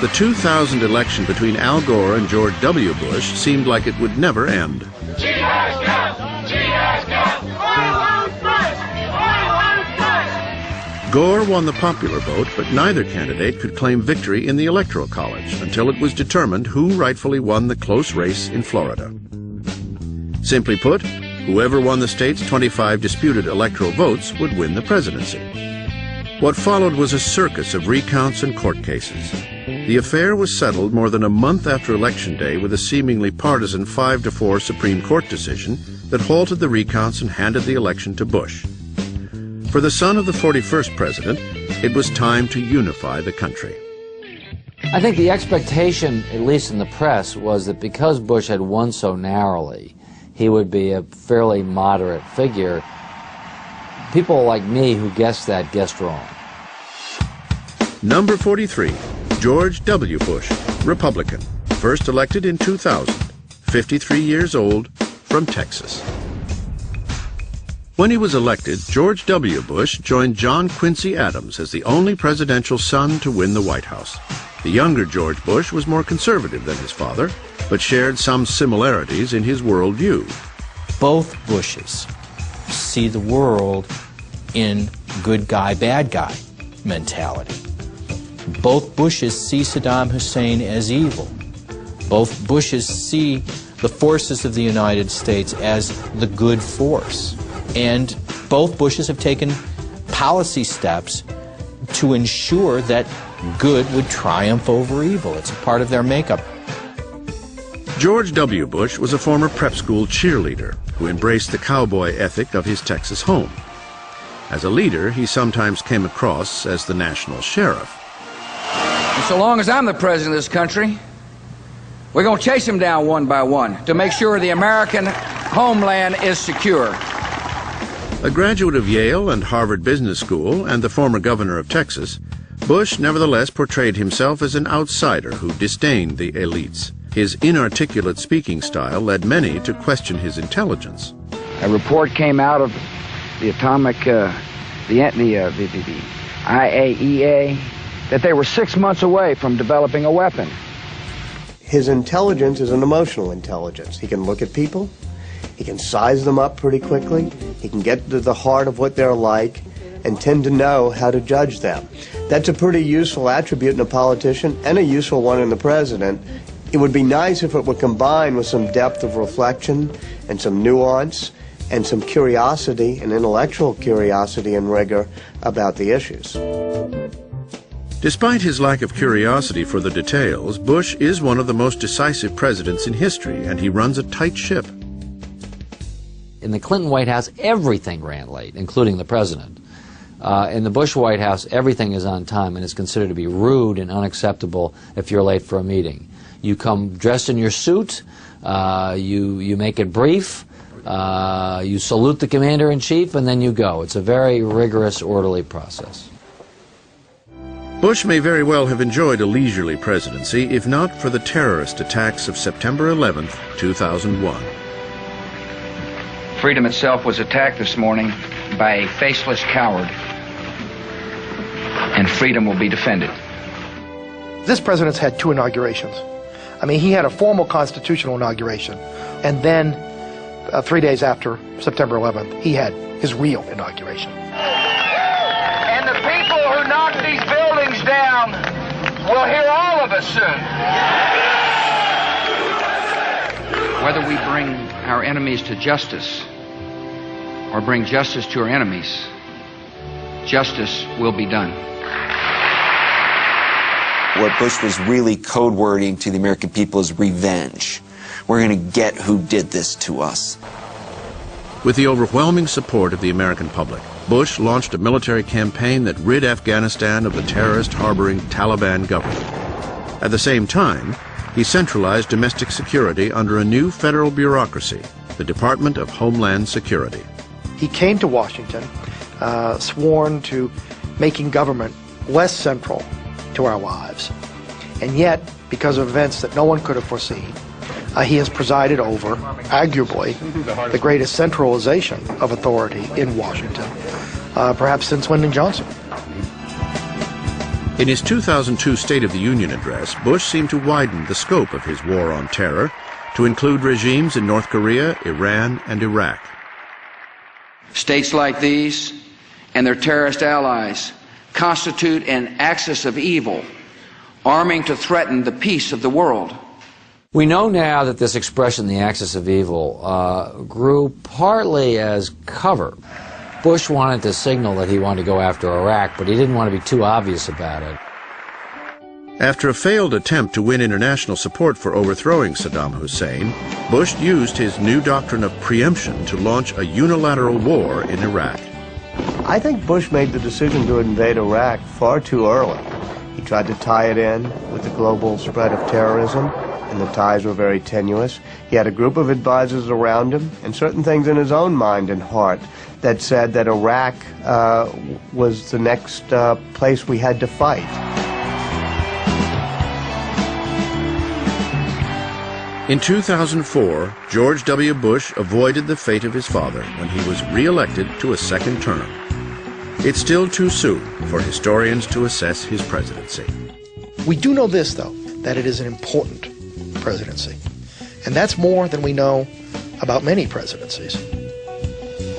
The 2000 election between Al Gore and George W. Bush seemed like it would never end. Gore won the popular vote, but neither candidate could claim victory in the Electoral College until it was determined who rightfully won the close race in Florida. Simply put, whoever won the state's 25 disputed electoral votes would win the presidency. What followed was a circus of recounts and court cases. The affair was settled more than a month after Election Day with a seemingly partisan 5-4 Supreme Court decision that halted the recounts and handed the election to Bush. For the son of the 41st president, it was time to unify the country. I think the expectation, at least in the press, was that because Bush had won so narrowly, he would be a fairly moderate figure. People like me who guessed that guessed wrong. Number 43, George W. Bush, Republican, first elected in 2000, 53 years old, from Texas. When he was elected, George W. Bush joined John Quincy Adams as the only presidential son to win the White House. The younger George Bush was more conservative than his father, but shared some similarities in his worldview. Both Bushes see the world in good guy, bad guy mentality. Both Bushes see Saddam Hussein as evil. Both Bushes see the forces of the United States as the good force. And both Bushes have taken policy steps to ensure that good would triumph over evil. It's a part of their makeup. George W. Bush was a former prep school cheerleader who embraced the cowboy ethic of his Texas home. As a leader, he sometimes came across as the national sheriff. And so long as I'm the president of this country, we're going to chase them down one by one to make sure the American homeland is secure. A graduate of Yale and Harvard Business School and the former governor of Texas, Bush nevertheless portrayed himself as an outsider who disdained the elites. His inarticulate speaking style led many to question his intelligence. A report came out of the IAEA that they were 6 months away from developing a weapon. His intelligence is an emotional intelligence. He can look at people, he can size them up pretty quickly, he can get to the heart of what they're like, and tend to know how to judge them. That's a pretty useful attribute in a politician and a useful one in the president. It would be nice if it were combined with some depth of reflection and some nuance and some curiosity, and intellectual curiosity and rigor about the issues. Despite his lack of curiosity for the details, Bush is one of the most decisive presidents in history, and he runs a tight ship. In the Clinton White House, everything ran late, including the president. In the Bush White House, everything is on time and is considered to be rude and unacceptable if you're late for a meeting. You come dressed in your suit, you make it brief, you salute the commander-in-chief, and then you go. It's a very rigorous, orderly process. Bush may very well have enjoyed a leisurely presidency if not for the terrorist attacks of September 11, 2001. Freedom itself was attacked this morning by a faceless coward, and freedom will be defended. This president's had 2 inaugurations. I mean, he had a formal constitutional inauguration, and then 3 days after September 11th, he had his real inauguration. And the people who knock these buildings down will hear all of us soon. Whether we bring our enemies to justice or bring justice to our enemies, justice will be done. What Bush was really code wording to the American people is revenge. We're going to get who did this to us. With the overwhelming support of the American public, Bush launched a military campaign that rid Afghanistan of the terrorist-harboring Taliban government. At the same time, he centralized domestic security under a new federal bureaucracy, the Department of Homeland Security. He came to Washington sworn to making government less central to our lives. And yet, because of events that no one could have foreseen, he has presided over, arguably, the greatest centralization of authority in Washington, perhaps since Lyndon Johnson. In his 2002 State of the Union address, Bush seemed to widen the scope of his war on terror to include regimes in North Korea, Iran, and Iraq. States like these and their terrorist allies constitute an axis of evil, arming to threaten the peace of the world. We know now that this expression, the axis of evil, grew partly as cover. Bush wanted to signal that he wanted to go after Iraq, but he didn't want to be too obvious about it. After a failed attempt to win international support for overthrowing Saddam Hussein, Bush used his new doctrine of preemption to launch a unilateral war in Iraq. I think Bush made the decision to invade Iraq far too early. He tried to tie it in with the global spread of terrorism, and the ties were very tenuous. He had a group of advisors around him, and certain things in his own mind and heart that said that Iraq was the next place we had to fight. In 2004, George W. Bush avoided the fate of his father when he was re-elected to a second term. It's still too soon for historians to assess his presidency. We do know this, though, that it is an important presidency. And that's more than we know about many presidencies.